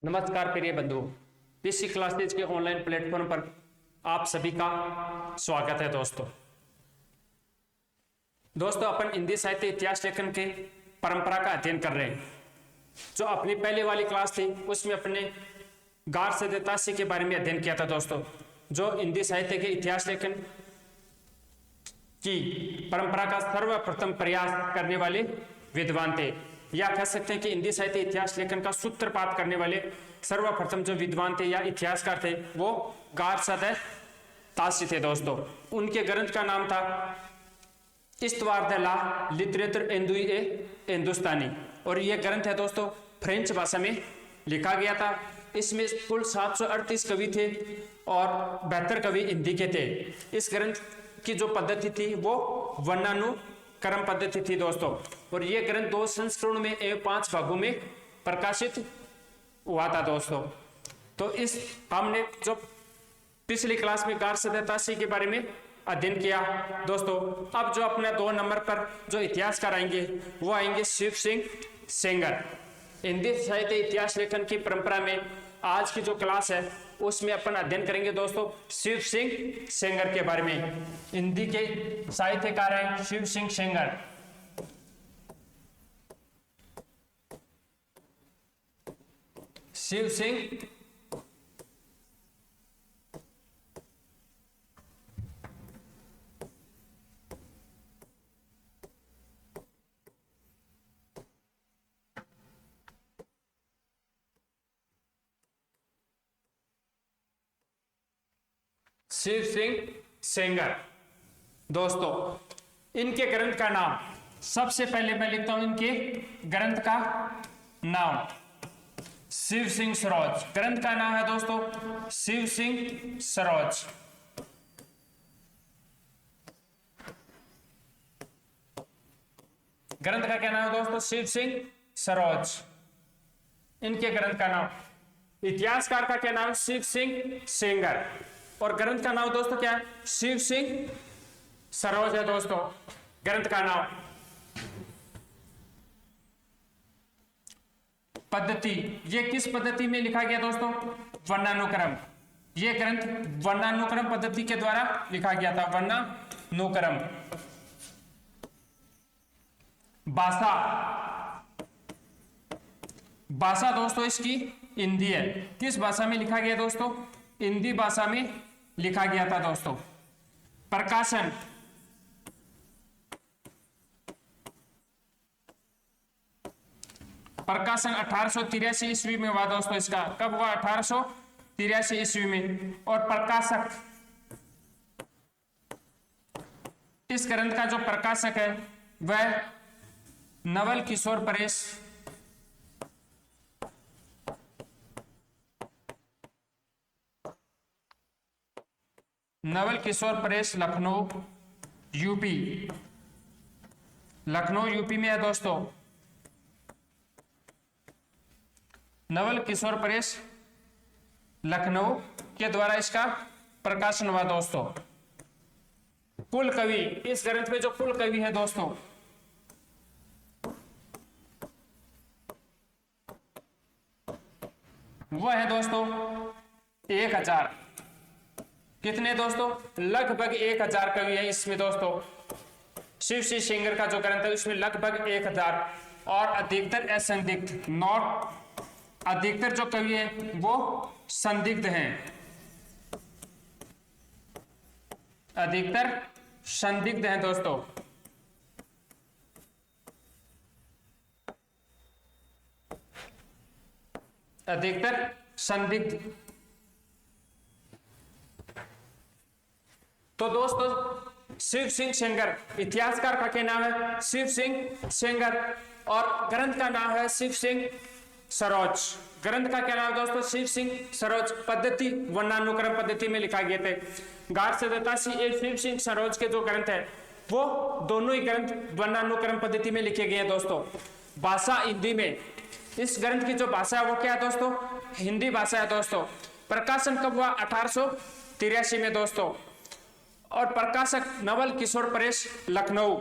नमस्कार प्रिय बंधुओं, पीसी क्लासेज के ऑनलाइन प्लेटफॉर्म पर आप सभी का स्वागत है। दोस्तों अपन हिंदी साहित्य इतिहास लेखन के परंपरा का अध्ययन कर रहे हैं। जो अपनी पहले वाली क्लास थी उसमें अपने गार सदतासी के बारे में अध्ययन किया था। दोस्तों जो हिंदी साहित्य के इतिहास लेखन की परंपरा का सर्वप्रथम प्रयास करने वाले विद्वान थे, या कह सकते हैं कि हिंदी साहित्य इतिहास लेखन का सूत्रपात करने वाले सर्वप्रथम जो विद्वान थे या इतिहासकार थे वो गार सदतासी थे। दोस्तों उनके ग्रंथ का नाम था इस्तवार द ला लिटरेचर हिंदुस्तानी, और यह ग्रंथ है दोस्तों फ्रेंच भाषा में लिखा गया था। इसमें कुल 738 कवि थे और 72 कवि हिंदी के थे। इस ग्रंथ की जो पद्धति थी वो वर्णानुक्रम पद्धति थी दोस्तों, और यह ग्रंथ 2 संस्करणों में एवं 5 भागों में प्रकाशित हुआ था। दोस्तों तो इस हमने जो पिछली क्लास में गार सदतासी के बारे में अध्ययन किया। दोस्तों अब जो अपना 2 नंबर पर जो इतिहासकार आएंगे वो आएंगे शिव सिंह सेंगर। हिंदी साहित्य इतिहास लेखन की परंपरा में आज की जो क्लास है उसमें अपन अध्ययन करेंगे दोस्तों शिव सिंह सेंगर के बारे में। हिंदी के साहित्यकार हैं शिव सिंह सेंगर। शिव सिंह शिव सिंह सेंगर। दोस्तों इनके ग्रंथ का नाम, सबसे पहले मैं लिखता हूं इनके ग्रंथ का नाम शिव सिंह सरोज। ग्रंथ का नाम है दोस्तों शिव सिंह सरोज। ग्रंथ का क्या नाम है दोस्तों? शिव सिंह सरोज। इनके ग्रंथ का नाम। इतिहासकार का क्या नाम? शिव सिंह सेंगर। और ग्रंथ का नाम दोस्तों क्या है? शिव सिंह सरोज है दोस्तों ग्रंथ का नाम। पद्धति, ये किस पद्धति में लिखा गया दोस्तों? वर्णानुक्रम। ये ग्रंथ वर्णानुक्रम पद्धति के द्वारा लिखा गया था, वर्णानुक्रम। भाषा, भाषा दोस्तों इसकी हिंदी है। किस भाषा में लिखा गया दोस्तों? हिंदी भाषा में लिखा गया था दोस्तों। प्रकाशन, प्रकाशन 1883 ईस्वी में हुआ दोस्तों। इसका कब हुआ? 1883 ईस्वी में। और प्रकाशक, इस ग्रंथ का जो प्रकाशक है वह Naval Kishore press, Naval Kishore press Lucknow UP. Lucknow UP में है दोस्तों नवल किशोर प्रेस लखनऊ के द्वारा इसका प्रकाशन हुआ दोस्तों। कुल कवि, इस ग्रंथ में जो कुल कवि है दोस्तों वह है दोस्तों 1000। कितने दोस्तों? लगभग 1000 कवि है इसमें दोस्तों। शिव सिंह सेंगर का जो ग्रंथ है उसमें लगभग 1000, और अधिकतर असंदिग्ध, नॉट, अधिकतर जो कवि है वो संदिग्ध हैं, अधिकतर संदिग्ध हैं दोस्तों। अधिकतर संदिग्ध। तो दोस्तों शिव सिंह सेंगर, इतिहासकार का क्या नाम है? शिव सिंह सेंगर, और ग्रंथ का नाम है शिव सिंह सरोज। ग्रंथ का क्या नाम है दोस्तों? शिव सिंह सरोज। पद्धति वर्णानुक्रम पद्धति में लिखा गया थे। गार सदतासी एवं शिव सिंह सरोज के जो ग्रंथ है वो दोनों ही ग्रंथ वर्णानुक्रम पद्धति में लिखे गए हैं दोस्तों। भाषा हिंदी में। इस ग्रंथ की जो भाषा है वो क्या है दोस्तों? हिंदी भाषा है दोस्तों। प्रकाशन कब हुआ? 1883 में दोस्तों। और प्रकाशक नवल किशोर प्रेस लखनऊ।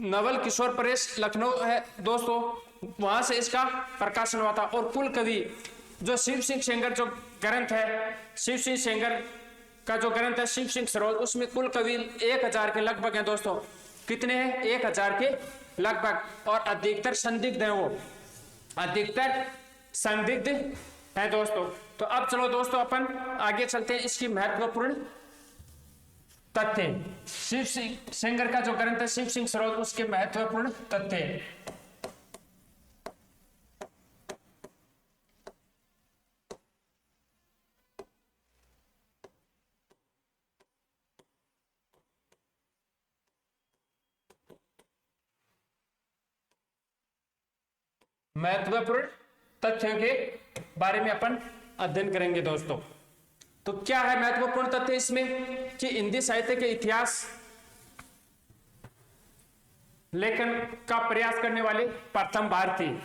नवल किशोर प्रेस लखनऊ है दोस्तों, वहां से इसका प्रकाशन हुआ था। और कुल कवि जो शिव सिंह सेंगर जो ग्रंथ है, शिव सिंह सेंगर का जो ग्रंथ है शिव सिंह सरोज, उसमें कुल कवि 1000 के लगभग हैं दोस्तों। कितने हैं? 1000 के लगभग। और अधिकतर संदिग्ध हैं, वो अधिकतर संदिग्ध है दोस्तों। तो अब चलो दोस्तों अपन आगे चलते हैं इसकी महत्वपूर्ण तथ्य। शिव सिंह सेंगर का जो ग्रंथ है शिव सिंह सरोज, उसके महत्वपूर्ण तथ्य। महत्वपूर्ण तथ्यों के बारे में अपन अध्ययन करेंगे दोस्तों। तो क्या है महत्वपूर्ण तथ्य इसमें? कि हिंदी साहित्य के इतिहास लेखन का प्रयास करने वाले प्रथम भारतीय,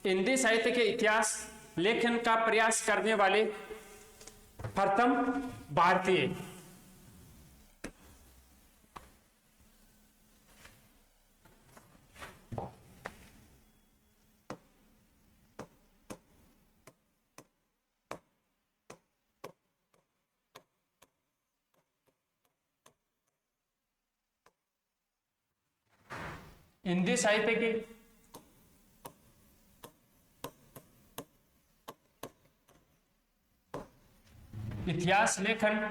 हिंदी साहित्य के इतिहास लेखन का प्रयास करने वाले प्रथम भारतीय। हिंदी साहित्य के इतिहास लेखन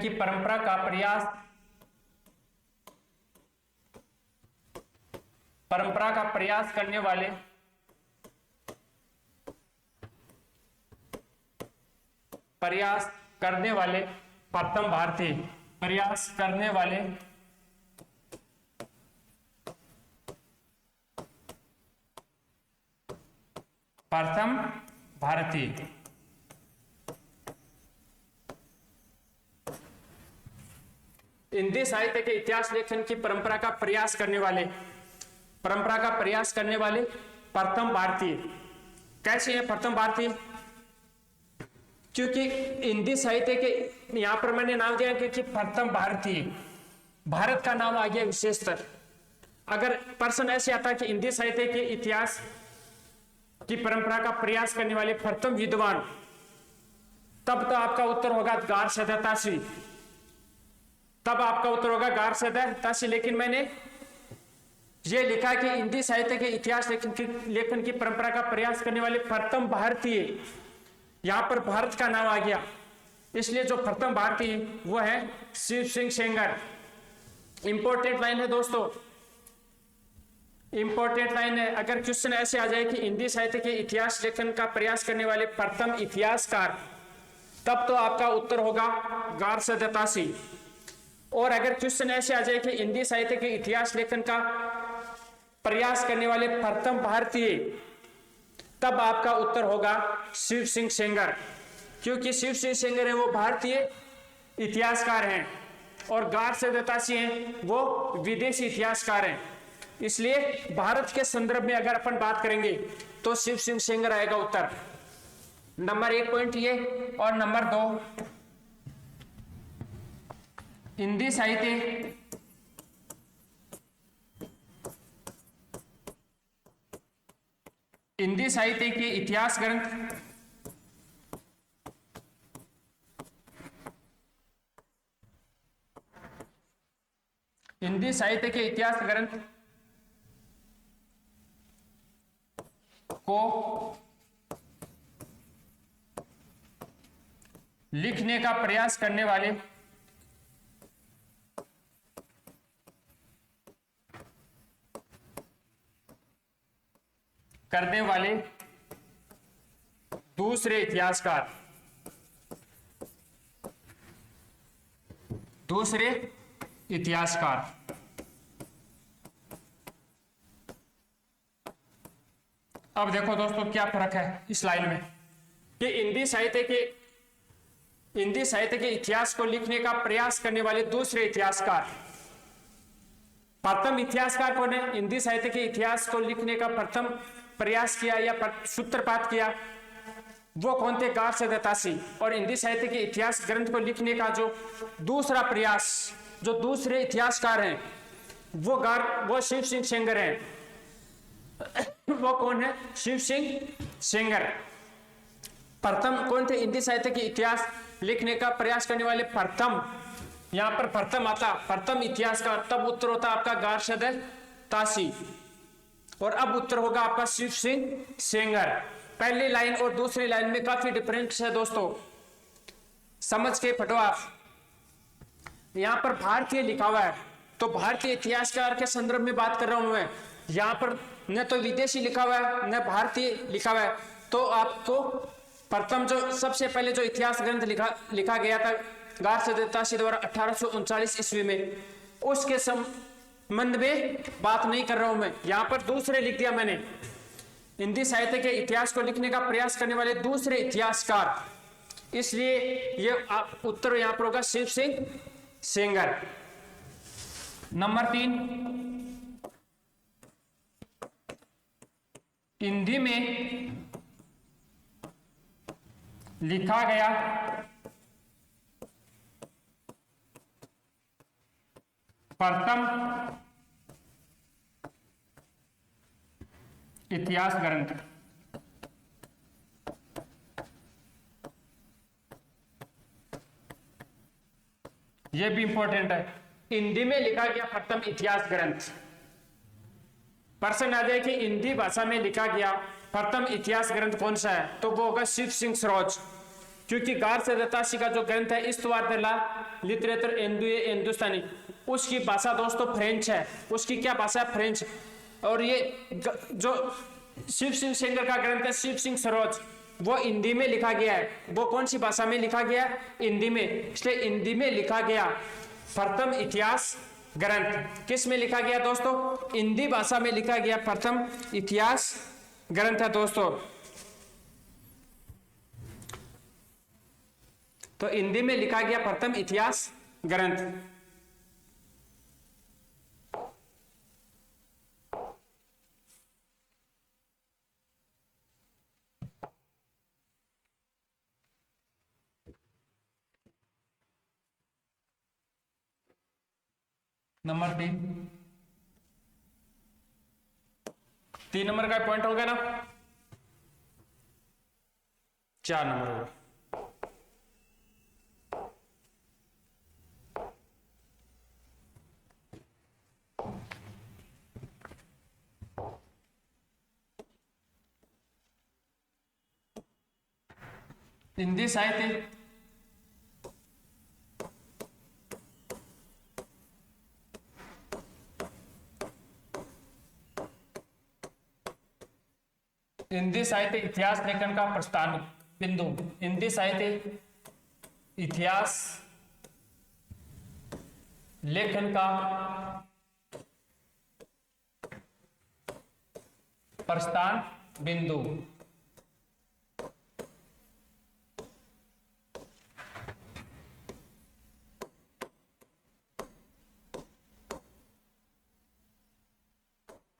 की परंपरा का प्रयास करने वाले प्रथम भारतीय, प्रयास करने वाले प्रथम भारतीय। हिंदी साहित्य के इतिहास लेखन की परंपरा का प्रयास करने वाले प्रथम भारतीय। कैसे है प्रथम भारतीय? क्योंकि हिंदी साहित्य के यहां पर मैंने नाम दिया क्योंकि प्रथम भारतीय, भारत का नाम आ गया विशेषतर। अगर प्रश्न ऐसे आता कि हिंदी साहित्य के इतिहास की परंपरा का प्रयास करने वाले प्रथम विद्वान, तब तो आपका उत्तर होगा गारसदत्तासी, तब आपका उत्तर होगा गारसदत्तासी। लेकिन मैंने ये लिखा कि हिंदी साहित्य के इतिहास लेखन की परंपरा का प्रयास करने वाले प्रथम भारतीय, यहां पर भारत का नाम आ गया, इसलिए जो प्रथम भारतीय वो है शिव सिंह सेंगर। इंपॉर्टेंट लाइन है दोस्तों, इंपॉर्टेंट लाइन है। अगर क्वेश्चन ऐसे आ जाए कि हिंदी साहित्य के इतिहास लेखन का प्रयास करने वाले प्रथम इतिहासकार, तब तो आपका उत्तर होगा गारसदत्तासी। और अगर क्वेश्चन ऐसे आ जाए कि हिंदी साहित्य के इतिहास लेखन का प्रयास करने वाले प्रथम भारतीय, तब आपका उत्तर होगा शिव सिंह सेंगर। क्योंकि शिव सिंह सेंगर है वो भारतीय इतिहासकार हैं और गारसदत्तासी हैं वो विदेशी इतिहासकार हैं। इसलिए भारत के संदर्भ में अगर अपन बात करेंगे तो शिव सिंह सेंगर आएगा उत्तर। नंबर 1 पॉइंट ये। और नंबर 2, हिंदी साहित्य के इतिहास ग्रंथ को लिखने का प्रयास करने वाले दूसरे इतिहासकार। अब देखो दोस्तों क्या फर्क है इस लाइन में कि हिंदी साहित्य के इतिहास को लिखने का प्रयास करने वाले दूसरे इतिहासकार। प्रथम इतिहासकार कौन है? हिंदी साहित्य के इतिहास को लिखने का प्रथम प्रयास किया या सूत्रपात किया वो कौन थे? गार्से दत्तासी। और हिंदी साहित्य के इतिहास ग्रंथ को लिखने का जो दूसरा प्रयास, जो दूसरे इतिहासकार हैं, वो शिव सिंह सेंगर हैं। वो कौन है? शिव सिंह सेंगर। प्रथम कौन थे हिंदी साहित्य के इतिहास लिखने का प्रयास करने वाले? प्रथम, यहां पर प्रथम आता, प्रथम इतिहासकार, तब उत्तर होता आपका गार्से दत्तासी, और अब उत्तर होगा आपका शिव सिंह सेंगर। पहली लाइन और दूसरी लाइन में काफी डिफरेंस है दोस्तों, समझ के फटो आप। यहां पर भारतीय लिखा हुआ है, तो भारतीय इतिहासकार के संदर्भ में बात कर रहा हूं मैं। यहां पर न तो विदेशी लिखा हुआ है न भारतीय लिखा हुआ है, तो आपको प्रथम जो सबसे पहले जो इतिहास ग्रंथ लिखा गया था गार्से दत्तासी द्वारा 1839 ईस्वी में, उसके संबंध में बात नहीं कर रहा हूं मैं। यहां पर दूसरे लिख दिया मैंने, हिंदी साहित्य के इतिहास को लिखने का प्रयास करने वाले दूसरे इतिहासकार, इसलिए ये उत्तर यहां पर होगा शिव सिंह सेंगर। नंबर 3, हिंदी में लिखा गया प्रथम इतिहास ग्रंथ। यह भी इंपॉर्टेंट है, हिंदी में लिखा गया प्रथम इतिहास ग्रंथ। प्रश्न आ जाए कि हिंदी भाषा में लिखा गया प्रथम इतिहास ग्रंथ कौन सा है, तो वो होगा शिव सिंह सरोज। क्योंकि गार्से दत्तासी का जो ग्रंथ है इस्तवार दे ला लिटरेचर हिंदुस्तानी, उसकी भाषा दोस्तों फ्रेंच है। उसकी क्या भाषा है? फ्रेंच। और ये जो शिव सिंह सेंगर का ग्रंथ है शिव सिंह सरोज, वो हिंदी में लिखा गया है। वो कौन सी भाषा में लिखा गया? हिंदी में। इसलिए हिंदी में लिखा गया प्रथम इतिहास ग्रंथ किस में लिखा गया दोस्तों? हिंदी भाषा में लिखा गया प्रथम इतिहास ग्रंथ है दोस्तों। तो हिंदी में लिखा गया प्रथम इतिहास ग्रंथ। नंबर 3 नंबर का पॉइंट हो गया ना, 4 नंबर होगा। हिंदी साहित्य इतिहास लेखन का प्रस्थान बिंदु। हिंदी साहित्य इतिहास लेखन का प्रस्थान बिंदु।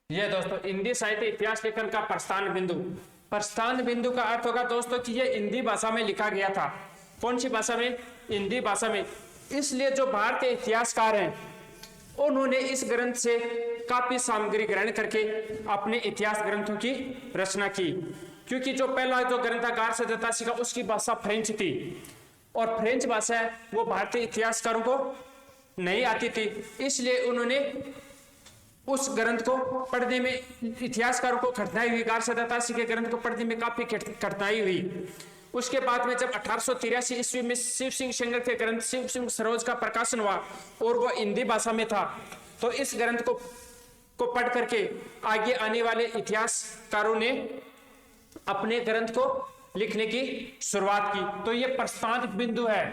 ये दोस्तों हिंदी साहित्य इतिहास लेखन का प्रस्थान बिंदु। प्रस्थान बिंदु का अर्थ होगा दोस्तों कि ये हिंदी भाषा में लिखा गया था। कौन सी भाषा में? हिंदी भाषा में। इसलिए जो भारतीय इतिहासकार हैं उन्होंने इस ग्रंथ से काफी सामग्री ग्रहण करके अपने इतिहास ग्रंथों की रचना की। क्योंकि जो पहला जो ग्रंथ था गार्से दत्तासी का, उसकी भाषा फ्रेंच थी, और फ्रेंच भाषा है वो भारतीय इतिहासकारों को नहीं आती थी। इसलिए उन्होंने उस ग्रंथ को पढ़ने में इतिहासकारों को कठिनाई हुई। गार्से दत्तासी के ग्रंथ को पढ़ने में काफी कठिनाई हुई। उसके बाद में जब 1883 ईस्वी में शिव सिंह सेंगर के ग्रंथ शिव सिंह सरोज का प्रकाशन हुआ और वो हिंदी भाषा में था, तो इस ग्रंथ को पढ़ करके आगे आने वाले इतिहासकारों ने अपने ग्रंथ को लिखने की शुरुआत की। तो ये प्रस्थान बिंदु है।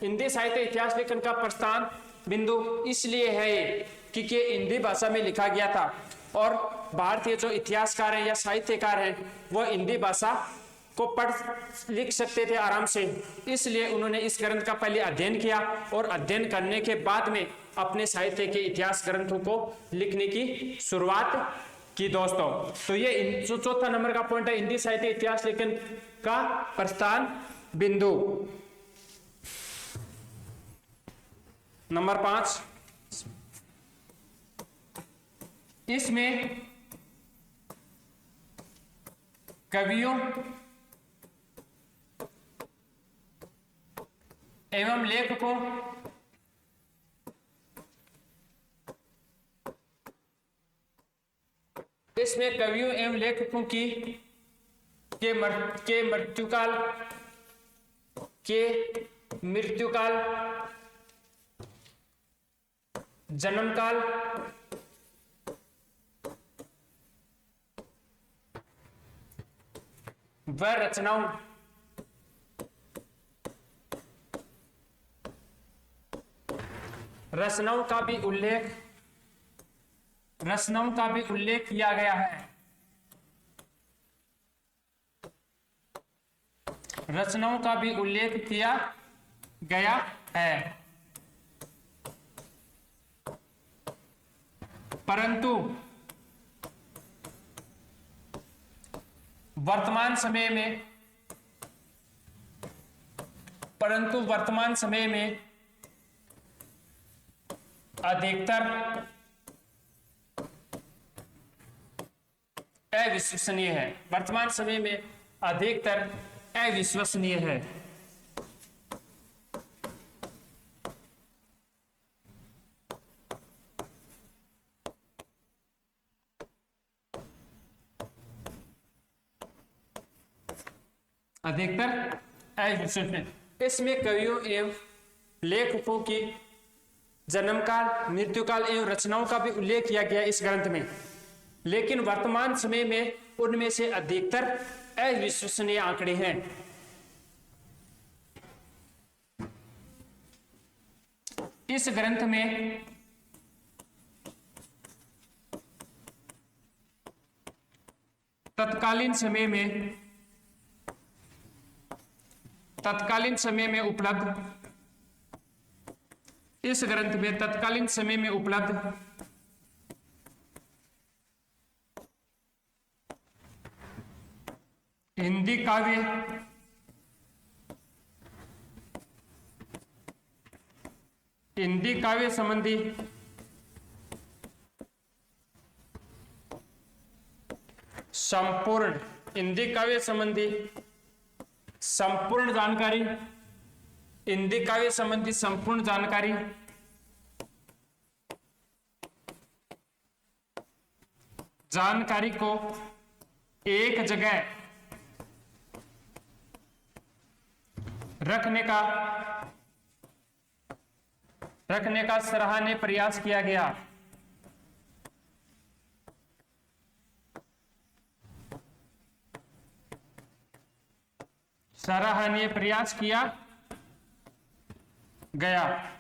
हिंदी साहित्य इतिहास लेखन का प्रस्थान बिंदु इसलिए है क्योंकि हिंदी भाषा में लिखा गया था, और भारतीय जो इतिहासकार हैं या साहित्यकार हैं वो हिंदी भाषा को पढ़ लिख सकते थे आराम से। इसलिए उन्होंने इस ग्रंथ का पहले अध्ययन किया, और अध्ययन करने के बाद में अपने साहित्य के इतिहास ग्रंथों को लिखने की शुरुआत की दोस्तों। तो ये जो चौथा नंबर का पॉइंट है, हिंदी साहित्य इतिहास लेखन का प्रस्थान बिंदु। नंबर 5, इसमें कवियों एवं लेखकों इसमें कवियों एवं लेखकों की के मृत्युकाल, जन्मकाल, व रचनाओं का भी उल्लेख किया गया है। रचनाओं का भी उल्लेख किया गया है, परंतु वर्तमान समय में अधिकतर अविश्वसनीय है। वर्तमान समय में अधिकतर अविश्वसनीय है। अधिकतर अविश्वसनीय। इसमें कवियों एवं लेखकों की जन्मकाल, मृत्युकाल एवं रचनाओं का भी उल्लेख किया गया इस ग्रंथ में, लेकिन वर्तमान समय में उनमें से अधिकतर अविश्वसनीय आंकड़े हैं। इस ग्रंथ में तत्कालीन समय में उपलब्ध इस ग्रंथ में तत्कालीन समय में उपलब्ध हिंदी काव्य संबंधी संपूर्ण जानकारी को एक जगह रखने का सराहनीय प्रयास किया गया। सराहनीय प्रयास किया गया,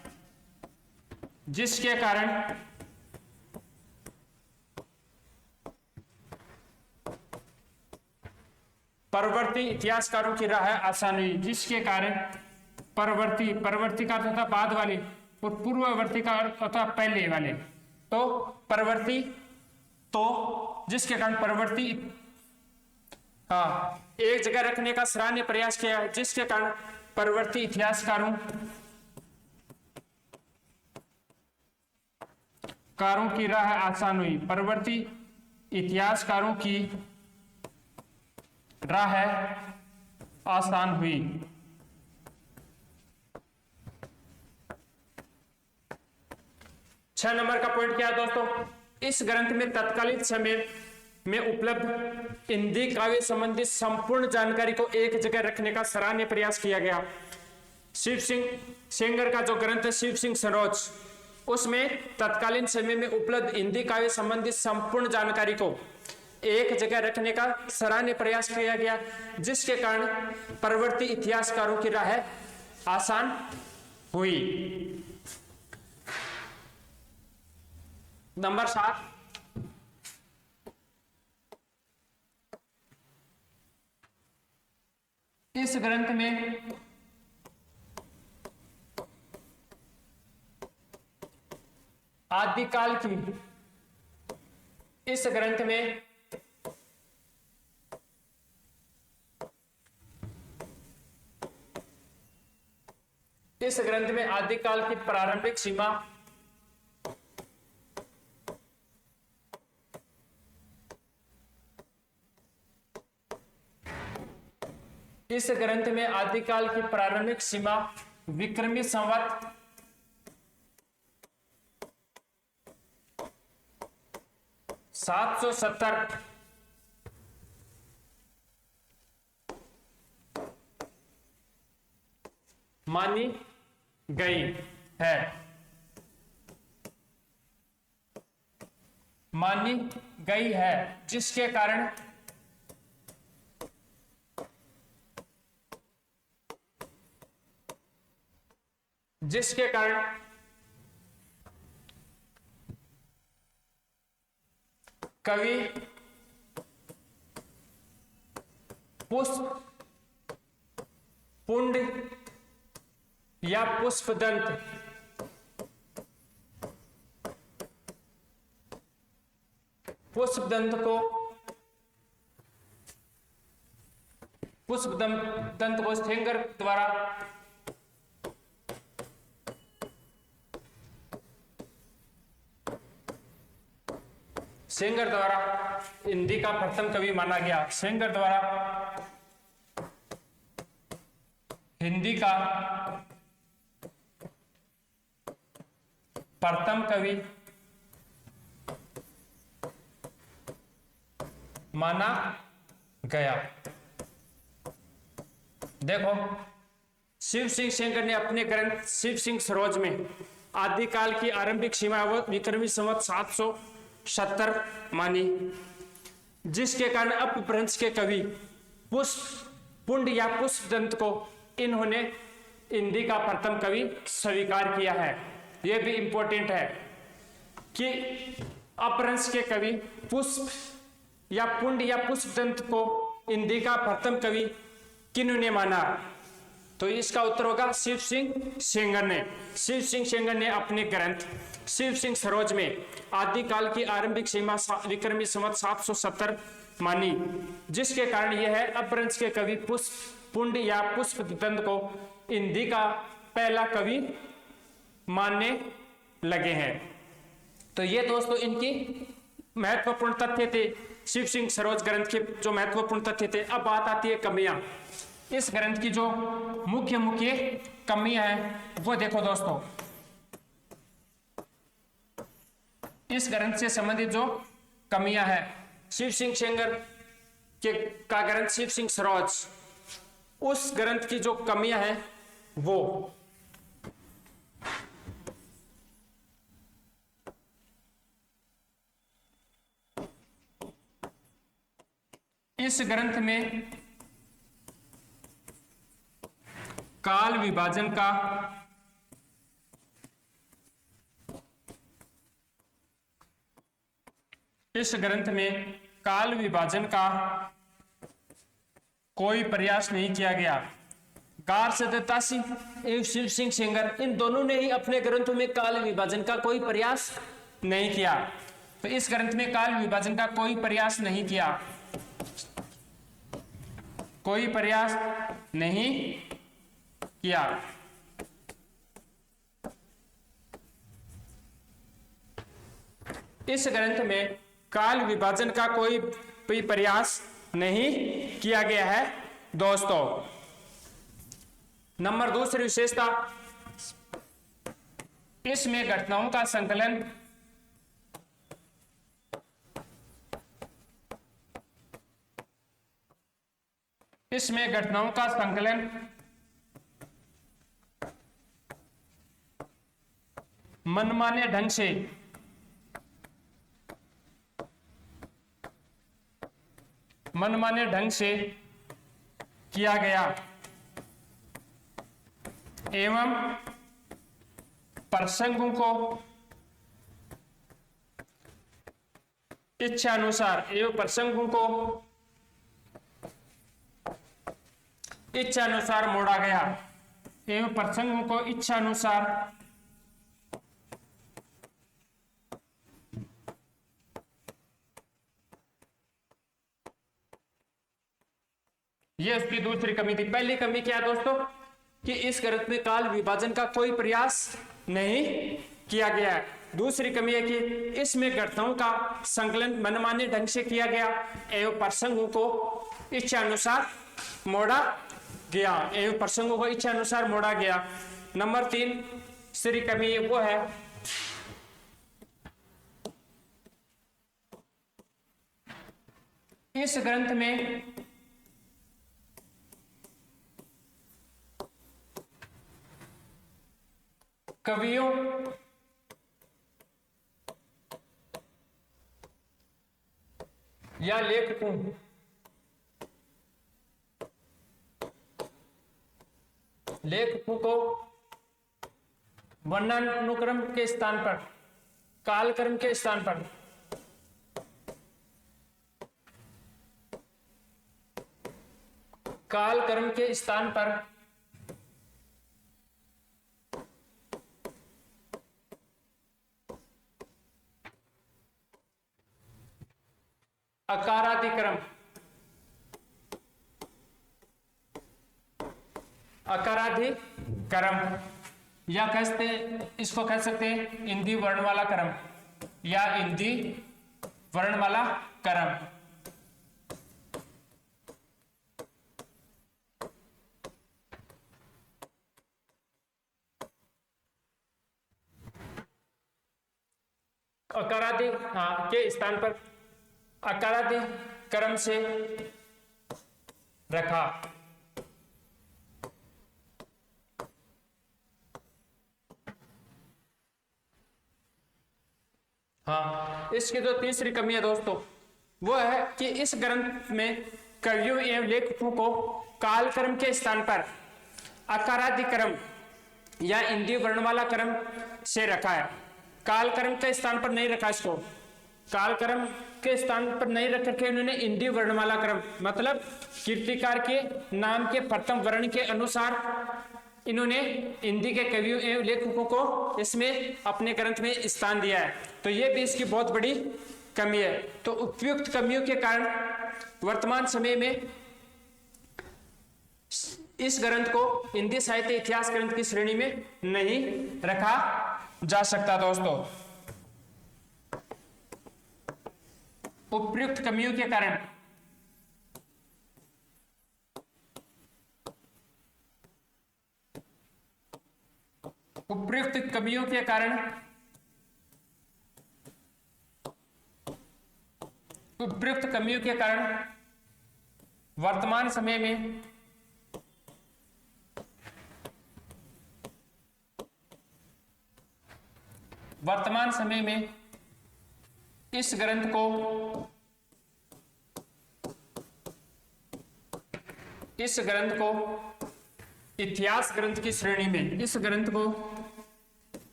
जिसके कारण परवर्ती इतिहासकारों की राह आसान हुई। जिसके कारण परवर्ती का अर्थ था बाद वाले और पूर्ववर्ती का अर्थ था पहले वाले। तो परवर्ती, तो जिसके कारण परवर्ती एक जगह रखने का सराहनीय प्रयास किया, जिसके कारण परवर्ती इतिहासकारों की राह आसान हुई। परवर्ती इतिहासकारों की राह आसान हुई। छह नंबर का पॉइंट क्या है दोस्तों? इस ग्रंथ में तत्कालीन समय में उपलब्ध हिंदी काव्य संबंधी संपूर्ण जानकारी को एक जगह रखने का सराहनीय प्रयास किया गया। शिव सिंह सेंगर का जो ग्रंथ है शिव सिंह सरोज, उसमें तत्कालीन समय में उपलब्ध हिंदी काव्य संबंधी संपूर्ण जानकारी को एक जगह रखने का सराहनीय प्रयास किया गया, जिसके कारण परवर्ती इतिहासकारों की राह आसान हुई। नंबर 7, इस ग्रंथ में आदिकाल की इस ग्रंथ में आदिकाल की प्रारंभिक सीमा विक्रमी संवत 770 मानी गई है। जिसके कारण कवि पुष्प पुंड या पुष्पदंत को सेंगर द्वारा हिंदी का प्रथम कवि माना गया। सेंगर द्वारा हिंदी का प्रथम कवि माना गया। देखो, शिव सिंह सेंगर ने अपने ग्रंथ शिव सिंह सरोज में आदिकाल की आरंभिक सीमा वो विक्रमी संवत 770 मानी, जिसके कारण अपभ्रंश के कवि पुष्प पुंड या पुष्पदंत को इन्होंने हिंदी का प्रथम कवि स्वीकार किया है। यह भी इंपॉर्टेंट है कि अपभ्रंश के कवि पुष्प या पुंड या पुष्पदंत को हिंदी का प्रथम कवि किन्होंने माना, तो इसका उत्तर होगा शिव सिंह सेंगर ने। शिव सिंह सेंगर ने अपने ग्रंथ शिव सिंह सरोज में आदिकाल की आरंभिक सीमा विक्रमी संवत 770 मानी, जिसके कारण यह है अपभ्रंश के कवि पुष्प पुंड या पुष्पदंत को हिंदी का पहला कवि मानने लगे हैं। तो ये दोस्तों इनकी महत्वपूर्ण तथ्य थे, शिव सिंह सरोज ग्रंथ के जो महत्वपूर्ण तथ्य थे। अब बात आती है कमियां। इस ग्रंथ की जो मुख्य कमियां हैं वो देखो दोस्तों, इस ग्रंथ से संबंधित जो कमियां हैं, शिव सिंह सेंगर का ग्रंथ शिव सिंह सरोज, उस ग्रंथ की जो कमियां हैं वो इस ग्रंथ में काल विभाजन का कोई प्रयास नहीं किया गया। गार सदतासी एवं शिव सिंह सेंगर इन दोनों ने ही अपने ग्रंथों में काल विभाजन का कोई प्रयास नहीं किया। तो इस ग्रंथ में काल विभाजन का कोई प्रयास नहीं किया, इस ग्रंथ में काल विभाजन का कोई प्रयास नहीं किया गया है दोस्तों। नंबर दूसरी विशेषता, इसमें घटनाओं का संकलन मनमाने ढंग से किया गया एवं प्रसंगों को इच्छानुसार मोड़ा गया एवं प्रसंगों को इच्छानुसार ये उसकी दूसरी कमी थी। पहली कमी क्या है दोस्तों कि इस ग्रंथ में काल विभाजन का कोई प्रयास नहीं किया गया है। दूसरी कमी है कि इसमें ग्रंथों का संकलन मनमाने ढंग से किया गया एवं प्रसंगों को इच्छा अनुसार मोड़ा गया। नंबर 3 तीसरी कमी वो है इस ग्रंथ में कवियों या लेखकों को वर्णानुक्रम के स्थान पर कालक्रम के स्थान पर अकारादिक्रम या इसको कह सकते हैं इंदी वर्णमाला क्रम या इंदी वर्णमाला क्रम। अकारादि के स्थान पर अकारादि क्रम से रखा। इसकी जो तीसरी कमी है दोस्तों वो है कि इस ग्रंथ में कवियों एवं लेखकों को कालक्रम के स्थान पर अकारादि क्रम या इंदी वर्णमाला क्रम से रखा है। कालक्रम के स्थान पर नहीं रखा, इसको कालक्रम के स्थान पर नहीं रख करके उन्होंने इंदी वर्णमाला क्रम मतलब कीर्तिकार के नाम के प्रथम वर्ण के अनुसार इन्होंने हिंदी के कवियों एवं लेखकों को इसमें अपने ग्रंथ में स्थान दिया है। तो यह भी इसकी बहुत बड़ी कमी है। तो उपयुक्त कमियों के कारण वर्तमान समय में इस ग्रंथ को हिंदी साहित्य इतिहास ग्रंथ की श्रेणी में नहीं रखा जा सकता दोस्तों। उपयुक्त कमियों के कारण वर्तमान समय में इस ग्रंथ को इतिहास ग्रंथ की श्रेणी में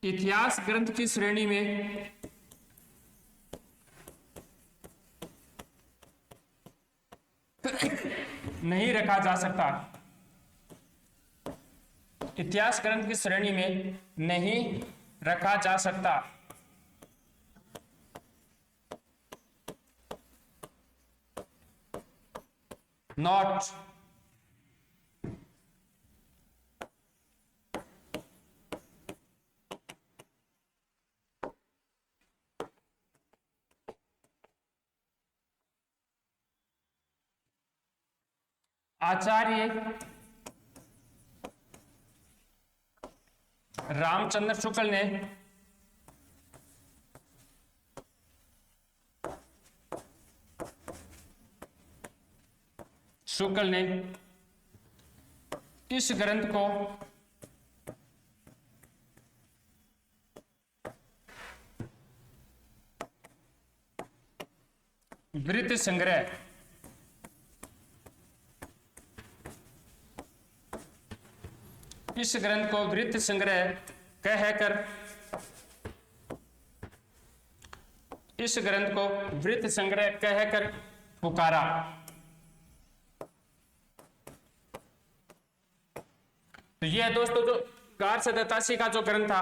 इतिहास ग्रंथ की श्रेणी में नहीं रखा जा सकता। इतिहास ग्रंथ की श्रेणी में नहीं रखा जा सकता। नॉट आचार्य रामचंद्र शुक्ल ने इस ग्रंथ को वृत्त संग्रह कहकर पुकारा। तो यह दोस्तों जो 1887 का जो ग्रंथ था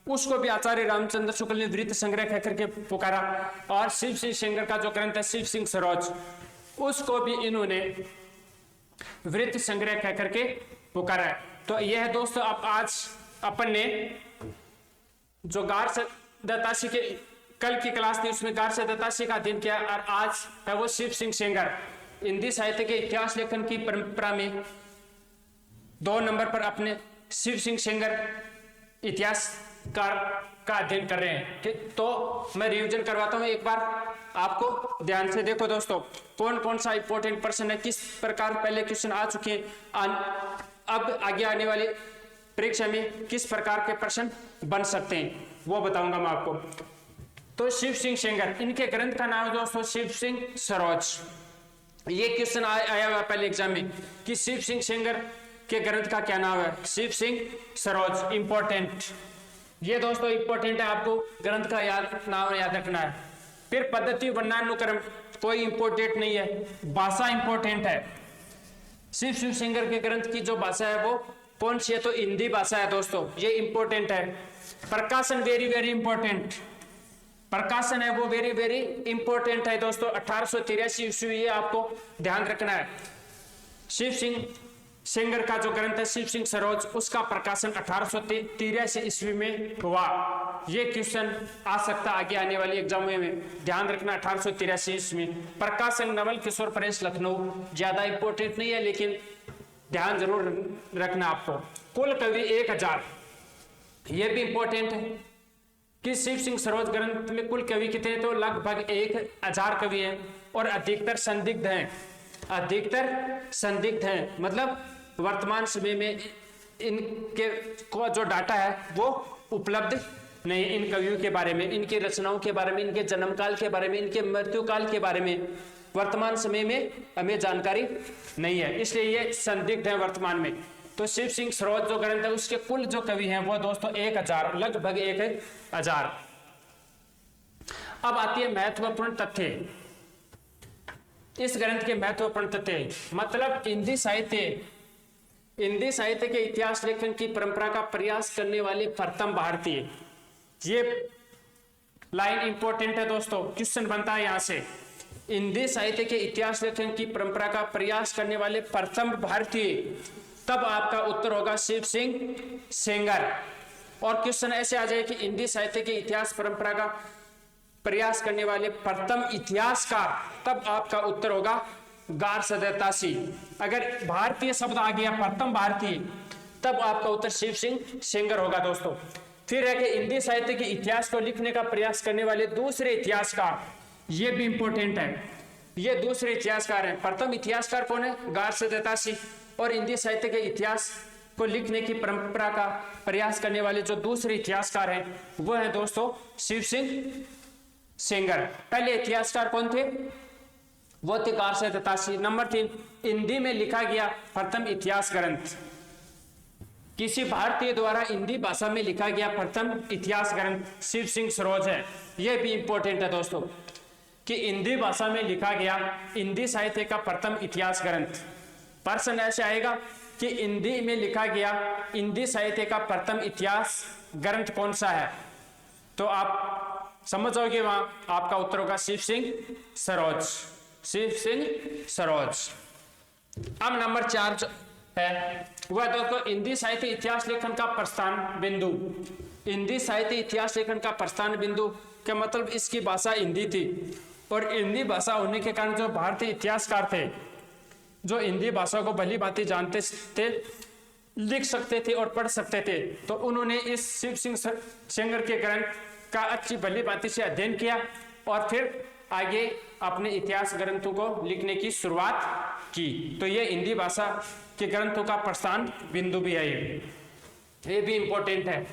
उसको भी आचार्य रामचंद्र शुक्ल ने वृत्त संग्रह कह करके पुकारा। और शिव सिंह सेंगर का जो ग्रंथ है शिव सिंह सरोज, उसको भी इन्होंने वृत्त संग्रह कह करके पुकारा है। तो यह है दोस्तों, अब आज अपन ने जो गार्स दत्तासी के कल की क्लास थी उसमें गार्स दत्तासी का अध्ययन किया, और आज है वो शिव सिंह सेंगर। हिंदी साहित्य के इतिहास लेखन की परंपरा में 2 नंबर पर अपने शिव सिंह सेंगर इतिहासकार का अध्ययन कर रहे हैं। ठीक, तो मैं रिवीजन करवाता हूं एक बार, आपको ध्यान से देखो दोस्तों, कौन कौन सा इंपॉर्टेंट प्रश्न है, किस प्रकार पहले क्वेश्चन आ चुके हैं, अब आगे आने वाले परीक्षा में किस प्रकार के प्रश्न बन सकते हैं वो बताऊंगा मैं आपको। तो शिव सिंह सेंगर, इनके ग्रंथ का नाम है दोस्तों शिव सिंह सरोज। ये क्वेश्चन आया हुआ पहले एग्जाम में कि शिव सिंह सेंगर के ग्रंथ का क्या नाम है, शिव सिंह सरोज। इंपॉर्टेंट, ये दोस्तों इंपॉर्टेंट है, आपको ग्रंथ का नाम याद रखना है। फिर पद्धति वर्णानुक्रम कोई इंपॉर्टेंट नहीं है, भाषा इंपॉर्टेंट है। शिव सिंह सेंगर के ग्रंथ की जो भाषा है वो कौन सी है, तो हिंदी भाषा है दोस्तों, ये इंपॉर्टेंट है। प्रकाशन वेरी वेरी इंपॉर्टेंट, प्रकाशन है वो वेरी वेरी इंपॉर्टेंट है दोस्तों। 1883 ईस्वी, ये आपको ध्यान रखना है। शिव सिंह सेंगर का जो ग्रंथ है शिव सिंह सरोज, उसका प्रकाशन 1883 ईस्वी में हुआ। ये क्वेश्चन आ सकता आगे आने वाले एग्जाम में, ध्यान रखना। 1883 ईस्वी में प्रकाशन नवल किशोर प्रेस लखनऊ, ज्यादा इंपॉर्टेंट नहीं है लेकिन ध्यान जरूर रखना आपको। कुल कवि 1000, ये भी इंपॉर्टेंट है कि शिव सिंह सरोज ग्रंथ में कुल कवि कितने, तो लगभग 1000 कवि हैं और अधिकतर संदिग्ध हैं। अधिकतर संदिग्ध हैं मतलब वर्तमान समय में इनके को जो डाटा है वो उपलब्ध नहीं, इन कवियों के बारे में, इनकी रचनाओं के बारे में, इनके जन्म काल के बारे में, इनके मृत्यु काल के बारे में वर्तमान समय में हमें जानकारी नहीं है, इसलिए ये संदिग्ध है वर्तमान में। तो शिव सिंह सरोज जो ग्रंथ है उसके कुल जो कवि हैं वो दोस्तों 1000, लगभग 1000। अब आती है महत्वपूर्ण तथ्य, इस ग्रंथ के महत्वपूर्ण तथ्य, मतलब हिंदी साहित्य के इतिहास लेखन की परंपरा का प्रयास करने वाले प्रथम भारतीय। ये लाइन इंपॉर्टेंट है दोस्तों, क्वेश्चन बनता है यहां से। हिंदी साहित्य के इतिहास लेखन की परंपरा का प्रयास करने वाले प्रथम भारतीय, तब आपका उत्तर होगा शिव सिंह सेंगर। और क्वेश्चन ऐसे आ जाए कि हिंदी साहित्य के इतिहास परंपरा का प्रयास करने वाले प्रथम इतिहासकार, तब आपका उत्तर होगा गार्स दत्तासी। अगर भारतीय शब्द आ गया प्रथम भारतीय, तब आपका उत्तर शिव सिंह सेंगर होगा दोस्तों। फिर है कि हिंदी साहित्य के इतिहास को लिखने का प्रयास करने वाले दूसरे इतिहासकार, ये भी इंपॉर्टेंट है। ये दूसरे इतिहासकार हैं, प्रथम इतिहासकार कौन है, गार्स दत्तासी। और हिंदी साहित्य के इतिहास को लिखने की परंपरा का प्रयास करने वाले जो दूसरे इतिहासकार हैं वो है दोस्तों शिव सिंह सेंगर। पहले इतिहासकार कौन थे, वो थे गार्स दत्तासी। नंबर 3, हिंदी में लिखा गया प्रथम इतिहास ग्रंथ, किसी भारतीय द्वारा हिंदी भाषा में लिखा गया प्रथम इतिहास ग्रंथ शिव सिंह सरोज है। यह भी इंपॉर्टेंट है दोस्तों कि हिंदी भाषा में लिखा गया हिंदी साहित्य का प्रथम इतिहास ग्रंथ। प्रश्न ऐसे आएगा कि हिंदी में लिखा गया हिंदी साहित्य का प्रथम इतिहास ग्रंथ कौन सा है, तो आप समझ जाओगे, वहां आपका उत्तर होगा शिव सिंह सरोज, शिव सिंह सरोज। अब नंबर 4 है वह दोस्तों हिंदी साहित्य इतिहास लेखन का प्रस्थान बिंदु। हिंदी साहित्य इतिहास लेखन का प्रस्थान बिंदु का मतलब इसकी भाषा हिंदी थी, और हिंदी भाषा होने के कारण जो भारतीय इतिहासकार थे, जो हिंदी भाषा को भली भांति जानते थे, लिख सकते थे और पढ़ सकते थे, तो उन्होंने इस शिव सिंह सेंगर के ग्रंथ का अच्छी भली भांति से अध्ययन किया और फिर आगे अपने इतिहास ग्रंथों को लिखने की शुरुआत की। तो ये हिंदी भाषा के ग्रंथों का प्रस्थान बिंदु भी है। ये भी इंपॉर्टेंट है,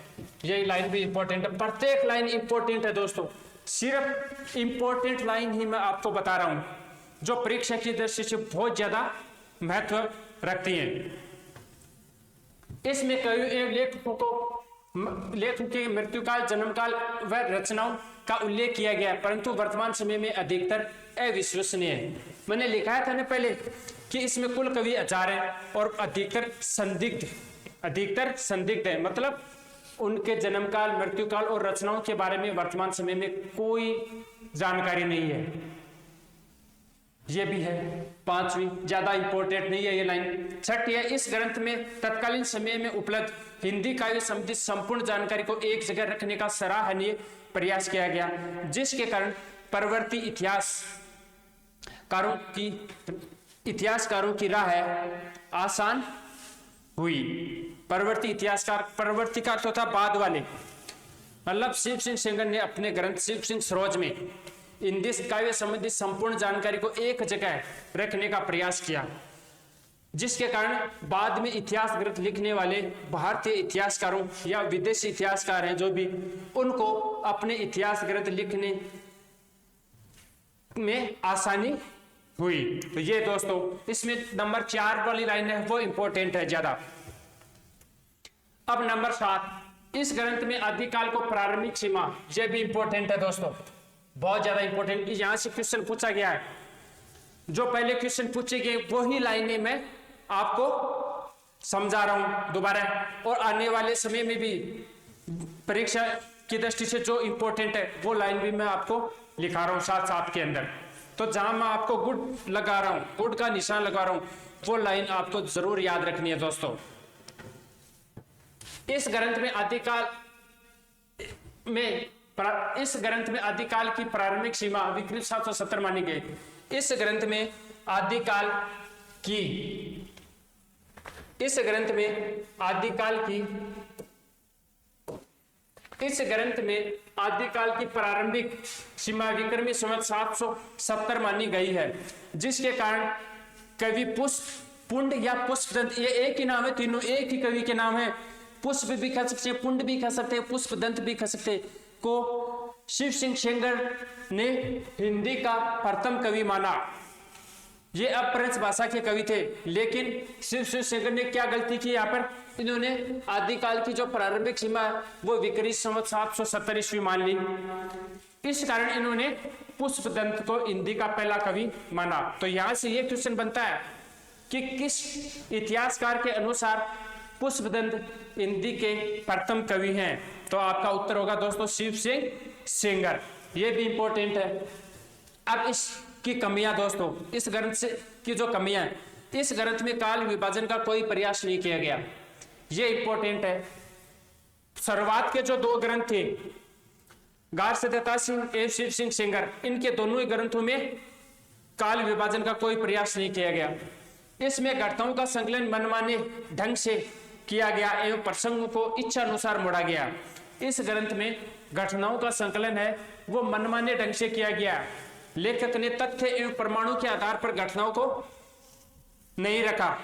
ये लाइन भी इंपॉर्टेंट है, प्रत्येक लाइन इंपॉर्टेंट है दोस्तों। सिर्फ इंपॉर्टेंट लाइन ही मैं आपको बता रहा हूं जो परीक्षा की दृष्टि से बहुत ज्यादा महत्व रखती है। इसमें कई लेखकों को लेखक के मृत्युकाल, जन्मकाल व रचनाओं का उल्लेख किया गया, परंतु वर्तमान समय में अधिकतर अविश्वसनीय है। मैंने लिखा था ना पहले कि इसमें कुल कवि 1000 हैं और अधिकतर संदिग्ध है, मतलब उनके जन्म काल, मृत्यु काल और रचनाओं के बारे में वर्तमान समय में कोई जानकारी नहीं है। ये भी है। पांचवी, ज्यादा इंपॉर्टेंट नहीं है ये लाइन। छठी है, इस ग्रंथ में तत्कालीन समय में उपलब्ध हिंदी काव्य संबंधी संपूर्ण जानकारी को एक जगह रखने का सराहनीय प्रयास किया गया, जिसके कारण परवर्ती इतिहासकारों की राह आसान हुई। परवर्ती का अर्थ होता बाद वाले, मतलब शिव सिंह सेंगर ने अपने ग्रंथ शिव सिंह सरोज में हिंदी काव्य संबंधी संपूर्ण जानकारी को एक जगह रखने का प्रयास किया, जिसके कारण बाद में इतिहास ग्रंथ लिखने वाले भारतीय इतिहासकारों या विदेशी इतिहासकार हैं जो भी, उनको अपने इतिहास ग्रंथ लिखने में आसानी हुई। तो ये दोस्तों इसमें नंबर 4 वाली लाइन है वो इंपॉर्टेंट है ज्यादा। अब नंबर 7, इस ग्रंथ में आदिकाल को प्रारंभिक सीमा, ये भी इंपॉर्टेंट है दोस्तों, बहुत ज्यादा इंपॉर्टेंट। यहां से क्वेश्चन पूछा गया है, जो पहले क्वेश्चन पूछे गए वही लाइनें मैं आपको समझा रहा हूं दोबारा, और आने वाले समय में भी परीक्षा की दृष्टि से जो इंपॉर्टेंट है वो लाइन भी मैं आपको लिखा रहा हूं साथ साथ के अंदर। तो जहां मैं आपको गुड लगा रहा हूं, गुड का निशान लगा रहा हूं, वो लाइन आपको जरूर याद रखनी है दोस्तों। इस ग्रंथ में आदिकाल की प्रारंभिक सीमा विकृत 770 मानी गई। इस ग्रंथ में आदिकाल की प्रारंभिक सीमा विक्रमी संवत 770 मानी गई है, जिसके कारण कवि पुंड या पुष्पदंत, ये एक ही नाम है, तीनों एक ही कवि के नाम है। पुष्प भी कह सकते हैं, पुंड भी कह सकते हैं, पुष्पदंत भी कह सकते हैं, को शिव सिंह सेंगर ने हिंदी का प्रथम कवि माना। ये अपभ्रंश भाषा के कवि थे, लेकिन शिव सिंह सेंगर ने क्या गलती की यहाँ पर, इन्होंने आदिकाल की जो प्रारंभिक सीमा है वो विक्रमी संवत 770 ईस्वी मान ली। इस कारण इन्होंने पुष्पदंत को हिंदी का पहला कवि माना। तो यहां से ये क्वेश्चन बनता है कि किस इतिहासकार के अनुसार पुष्पदंत हिंदी के प्रथम कवि हैं? तो आपका उत्तर होगा दोस्तों शिव सिंह सेंगर। ये भी इंपॉर्टेंट है। अब इसकी कमियां दोस्तों, इस ग्रंथ से की जो कमियां हैं, इस ग्रंथ में काल विभाजन का कोई प्रयास नहीं किया गया, ये इंपॉर्टेंट है। शुरुआत के जो 2 ग्रंथ थे, गारसदत्ता सिंह एवं शिव सिंह सेंगर, इनके दोनों ही ग्रंथों में काल विभाजन का कोई प्रयास नहीं किया गया। इसमें घटनाओं का संकलन मनमाने ढंग से किया गया एवं प्रसंग को इच्छा अनुसार मोड़ा गया। इस ग्रंथ में घटनाओं का संकलन है वो मनमाने ढंग से किया गया। लेखक ने तथ्य एवं प्रमाणों के आधार पर घटनाओं को नहीं रखा,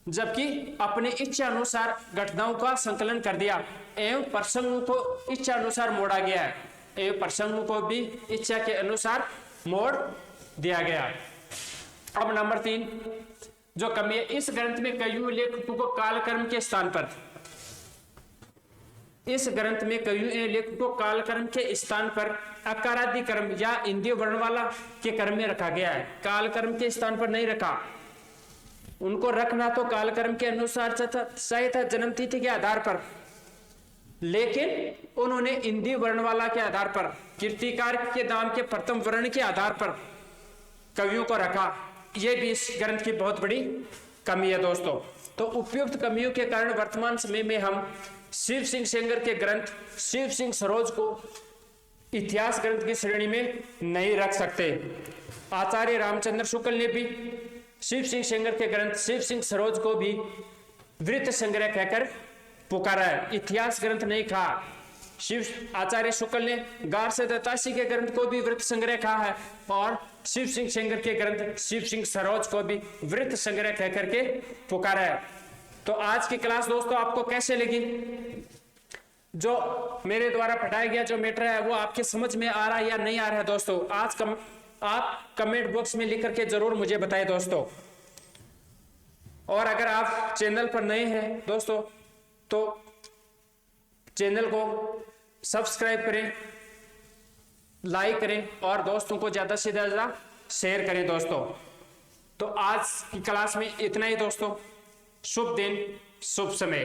जबकि अपने इच्छा अनुसार घटनाओं का संकलन कर दिया एवं प्रसंग को इच्छा अनुसार मोड़ा गया है, एवं प्रसंग को भी इच्छा के अनुसार मोड़ दिया गया। अब नंबर 3 जो कमी है, इस ग्रंथ में कई लेखकों को कालक्रम के स्थान पर, अकारादि क्रम या इंद्रिय वर्णमाला के क्रम में रखा गया है, कालक्रम के स्थान पर नहीं रखा। उनको रखना तो कालक्रम के अनुसार सही था, जन्म तिथि के आधार पर, लेकिन उन्होंने इंद्रिय वर्णमाला के आधार पर, कीर्तिकार के नाम के प्रथम वर्ण के आधार पर कवियों को रखा। यह भी इस ग्रंथ की बहुत बड़ी कमी है दोस्तों। तो उपयुक्त कमियों के कारण वर्तमान समय में हम शिव सिंह सेंगर के ग्रंथ शिव सिंह सरोज को इतिहास ग्रंथ की श्रेणी में नहीं रख सकते। आचार्य रामचंद्र शुक्ल ने भी शिव सिंह सेंगर के ग्रंथ शिव सिंह सरोज को भी वृत्त संग्रह कहकर पुकारा है, इतिहास ग्रंथ नहीं कहा। आचार्य शुक्ल ने गारसदत्ता के ग्रंथ को भी वृत्त संग्रह कहा है और शिव सिंह सेंगर के ग्रंथ शिव सिंह सरोज को भी वृत्त संग्रह कहकर के पुकारा है। तो आज की क्लास दोस्तों आपको कैसे लगी? जो मेरे द्वारा पढ़ाया गया जो मैटर है वो आपके समझ में आ रहा है या नहीं आ रहा है दोस्तों? आप कमेंट बॉक्स में लिख करके जरूर मुझे बताएं दोस्तों। और अगर आप चैनल पर नए हैं दोस्तों तो चैनल को सब्सक्राइब करें, लाइक करें और दोस्तों को ज्यादा से ज्यादा शेयर करें दोस्तों। तो आज की क्लास में इतना ही दोस्तों। शुभ दिन, शुभ समय।